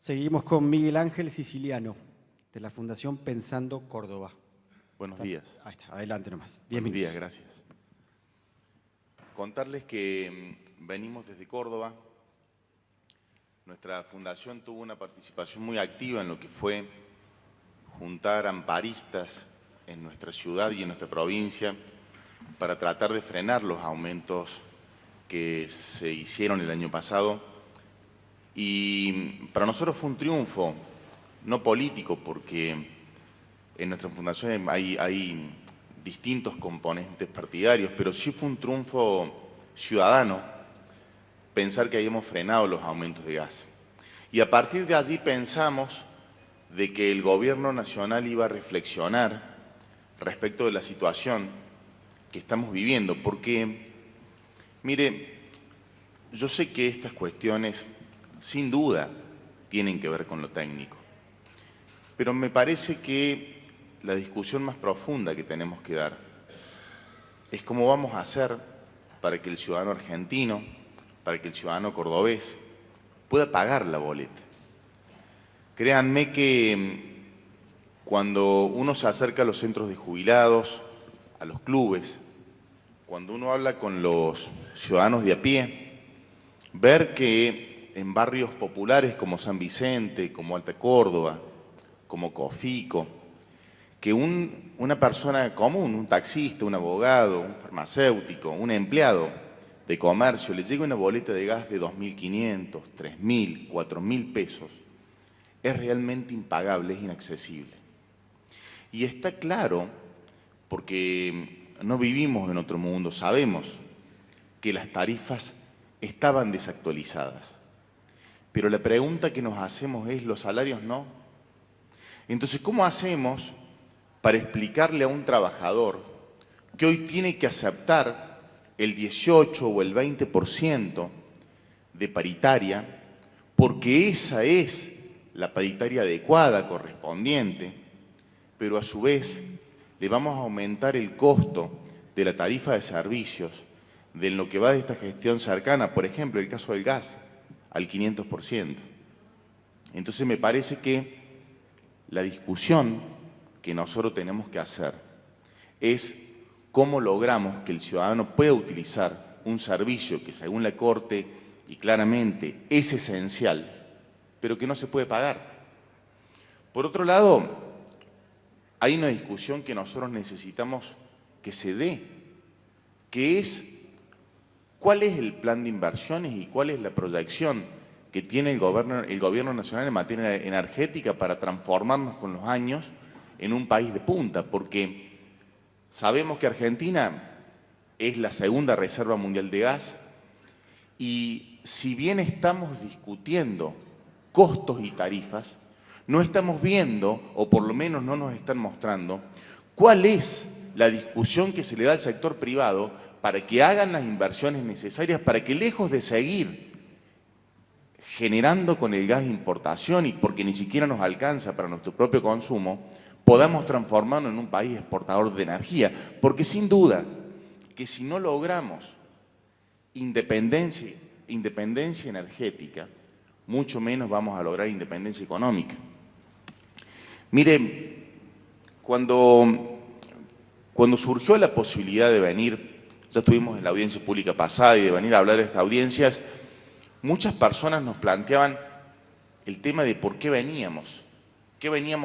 Seguimos con Miguel Ángel Siciliano, de la Fundación Pensando Córdoba. Buenos días. Ahí está, adelante nomás. 10 Buenos minutos. días, gracias. Contarles que venimos desde Córdoba. Nuestra fundación tuvo una participación muy activa en lo que fue juntar amparistas en nuestra ciudad y en nuestra provincia para tratar de frenar los aumentos que se hicieron el año pasado. Y para nosotros fue un triunfo, no político, porque en nuestra fundación hay distintos componentes partidarios, pero sí fue un triunfo ciudadano pensar que habíamos frenado los aumentos de gas. Y a partir de allí pensamos de que el gobierno nacional iba a reflexionar respecto de la situación que estamos viviendo, porque, mire, yo sé que estas cuestiones sin duda tienen que ver con lo técnico, pero me parece que la discusión más profunda que tenemos que dar es cómo vamos a hacer para que el ciudadano argentino, para que el ciudadano cordobés pueda pagar la boleta. Créanme que cuando uno se acerca a los centros de jubilados, a los clubes, cuando uno habla con los ciudadanos de a pie, ver que en barrios populares como San Vicente, como Alta Córdoba, como Cofico, que una persona común, un taxista, un abogado, un farmacéutico, un empleado de comercio, le llega una boleta de gas de 2.500, 3.000, 4.000 pesos, es realmente impagable, es inaccesible. Y está claro, porque no vivimos en otro mundo, sabemos que las tarifas estaban desactualizadas. Pero la pregunta que nos hacemos es, ¿los salarios no? Entonces, ¿cómo hacemos para explicarle a un trabajador que hoy tiene que aceptar el 18 o el 20% de paritaria, porque esa es la paritaria adecuada, correspondiente, pero a su vez le vamos a aumentar el costo de la tarifa de servicios de lo que va de esta gestión cercana, por ejemplo, el caso del gas, al 500%. Entonces me parece que la discusión que nosotros tenemos que hacer es cómo logramos que el ciudadano pueda utilizar un servicio que según la Corte y claramente es esencial, pero que no se puede pagar. Por otro lado, hay una discusión que nosotros necesitamos que se dé, que es cuál es el plan de inversiones y cuál es la proyección que tiene el gobierno nacional en materia energética para transformarnos con los años en un país de punta, porque sabemos que Argentina es la segunda reserva mundial de gas y si bien estamos discutiendo costos y tarifas, no estamos viendo, o por lo menos no nos están mostrando, cuál es la discusión que se le da al sector privado para que hagan las inversiones necesarias, para que lejos de seguir generando con el gas de importación y porque ni siquiera nos alcanza para nuestro propio consumo, podamos transformarnos en un país exportador de energía. Porque sin duda que si no logramos independencia energética, mucho menos vamos a lograr independencia económica. Mire, cuando surgió la posibilidad de venir, ya estuvimos en la audiencia pública pasada y de venir a hablar de estas audiencias, muchas personas nos planteaban el tema de por qué veníamos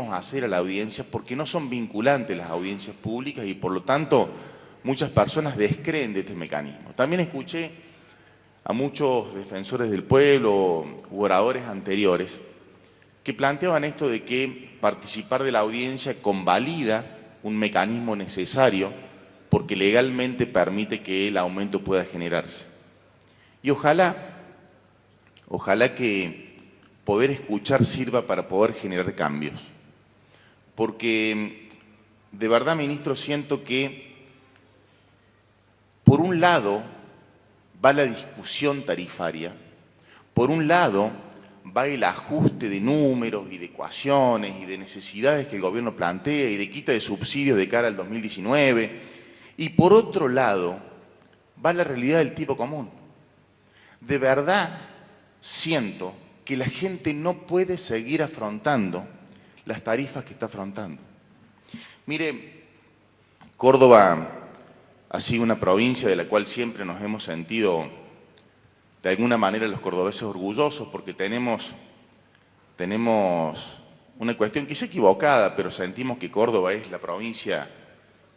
a hacer a la audiencia, porque no son vinculantes las audiencias públicas y por lo tanto muchas personas descreen de este mecanismo. También escuché a muchos defensores del pueblo u oradores anteriores que planteaban esto de que participar de la audiencia convalida un mecanismo necesario porque legalmente permite que el aumento pueda generarse. Y ojalá que poder escuchar sirva para poder generar cambios. Porque de verdad, ministro, siento que por un lado va la discusión tarifaria, por un lado va el ajuste de números y de ecuaciones y de necesidades que el gobierno plantea y de quita de subsidios de cara al 2019, y por otro lado va la realidad del tipo común. De verdad siento que la gente no puede seguir afrontando las tarifas que está afrontando. Mire, Córdoba ha sido una provincia de la cual siempre nos hemos sentido, de alguna manera, los cordobeses orgullosos, porque tenemos una cuestión quizá equivocada, pero sentimos que Córdoba es la provincia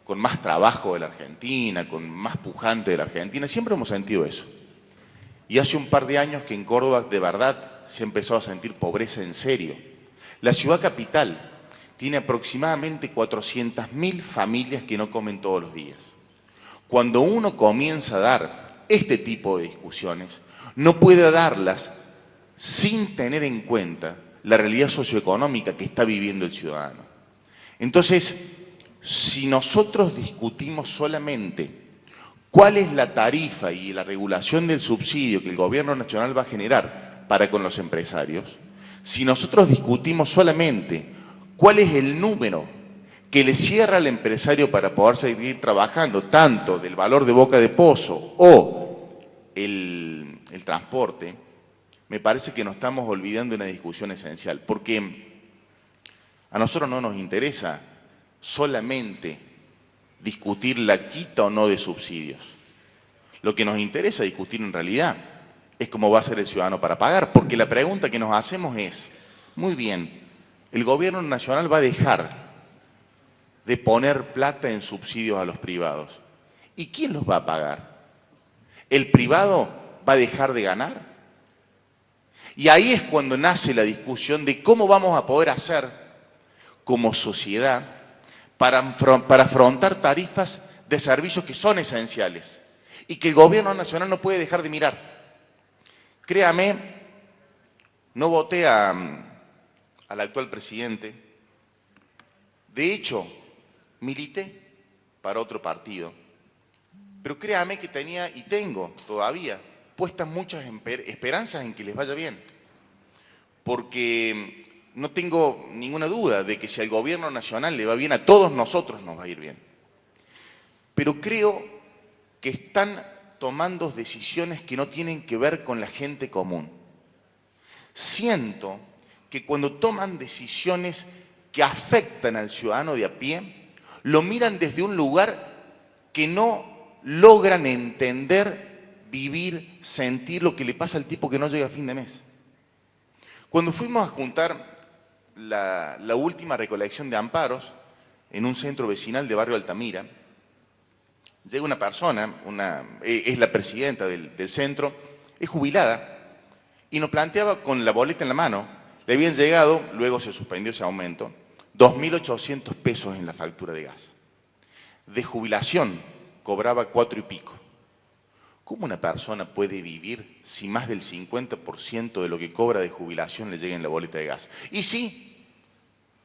con más trabajo de la Argentina, con más pujante de la Argentina. Siempre hemos sentido eso. Y hace un par de años que en Córdoba de verdad se empezó a sentir pobreza en serio. La ciudad capital tiene aproximadamente 400.000 familias que no comen todos los días. Cuando uno comienza a dar este tipo de discusiones, no puede darlas sin tener en cuenta la realidad socioeconómica que está viviendo el ciudadano. Entonces, si nosotros discutimos solamente cuál es la tarifa y la regulación del subsidio que el gobierno nacional va a generar para con los empresarios, si nosotros discutimos solamente cuál es el número que le cierra al empresario para poder seguir trabajando, tanto del valor de boca de pozo o el transporte, me parece que nos estamos olvidando de una discusión esencial, porque a nosotros no nos interesa solamente discutir la quita o no de subsidios. Lo que nos interesa discutir en realidad es cómo va a ser el ciudadano para pagar, porque la pregunta que nos hacemos es, muy bien, el gobierno nacional va a dejar de poner plata en subsidios a los privados. ¿Y quién los va a pagar? ¿El privado va a dejar de ganar? Y ahí es cuando nace la discusión de cómo vamos a poder hacer como sociedad para afrontar tarifas de servicios que son esenciales y que el gobierno nacional no puede dejar de mirar. Créame, no voté al actual presidente. De hecho, milité para otro partido. Pero créame que tenía y tengo todavía puestas muchas esperanzas en que les vaya bien. Porque no tengo ninguna duda de que si al gobierno nacional le va bien, a todos nosotros nos va a ir bien. Pero creo que están tomando decisiones que no tienen que ver con la gente común. Siento que cuando toman decisiones que afectan al ciudadano de a pie, lo miran desde un lugar que no logran entender, vivir, sentir lo que le pasa al tipo que no llega a fin de mes. Cuando fuimos a juntar la última recolección de amparos en un centro vecinal de Barrio Altamira, llega una persona, es la presidenta del centro, es jubilada, y nos planteaba con la boleta en la mano, le habían llegado, luego se suspendió ese aumento, 2.800 pesos en la factura de gas. De jubilación cobraba 4 y pico. ¿Cómo una persona puede vivir si más del 50% de lo que cobra de jubilación le llega en la boleta de gas? Y sí,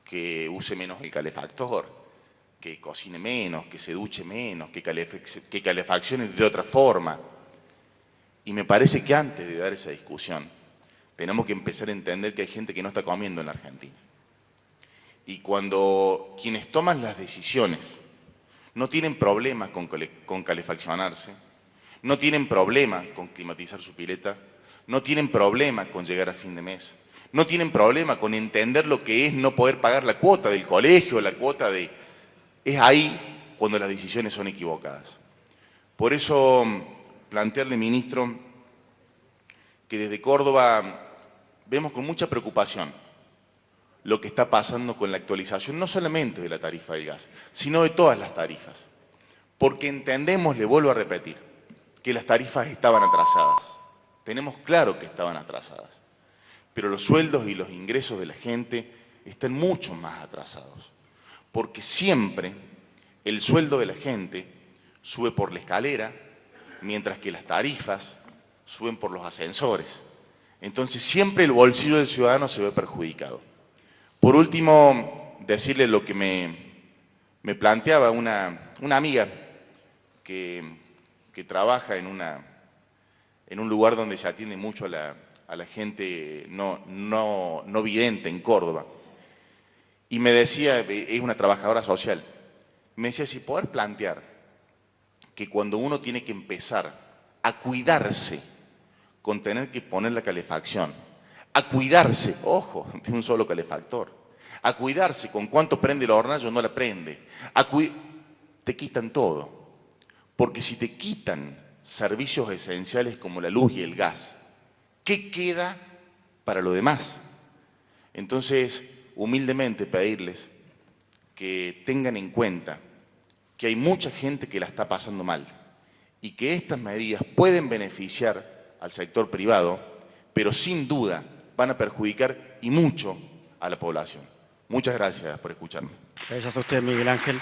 que use menos el calefactor, que cocine menos, que se duche menos, que calefaccione de otra forma. Y me parece que antes de dar esa discusión, tenemos que empezar a entender que hay gente que no está comiendo en la Argentina. Y cuando quienes toman las decisiones no tienen problemas con calefaccionarse, no tienen problema con climatizar su pileta, no tienen problema con llegar a fin de mes, no tienen problema con entender lo que es no poder pagar la cuota del colegio, la cuota de... Es ahí cuando las decisiones son equivocadas. Por eso, plantearle, ministro, que desde Córdoba vemos con mucha preocupación lo que está pasando con la actualización, no solamente de la tarifa del gas, sino de todas las tarifas. Porque entendemos, le vuelvo a repetir, que las tarifas estaban atrasadas. Tenemos claro que estaban atrasadas. Pero los sueldos y los ingresos de la gente están mucho más atrasados. Porque siempre el sueldo de la gente sube por la escalera, mientras que las tarifas suben por los ascensores. Entonces siempre el bolsillo del ciudadano se ve perjudicado. Por último, decirle lo que me planteaba una amiga que trabaja en un lugar donde se atiende mucho a la gente no vidente en Córdoba. Y me decía, es una trabajadora social, me decía, si poder plantear que cuando uno tiene que empezar a cuidarse con tener que poner la calefacción, a cuidarse, ojo, de un solo calefactor, a cuidarse con cuánto prende la hornalla o no la prende, te quitan todo. Porque si te quitan servicios esenciales como la luz y el gas, ¿qué queda para lo demás? Entonces, humildemente pedirles que tengan en cuenta que hay mucha gente que la está pasando mal y que estas medidas pueden beneficiar al sector privado, pero sin duda van a perjudicar y mucho a la población. Muchas gracias por escucharme. Gracias a usted, Miguel Ángel.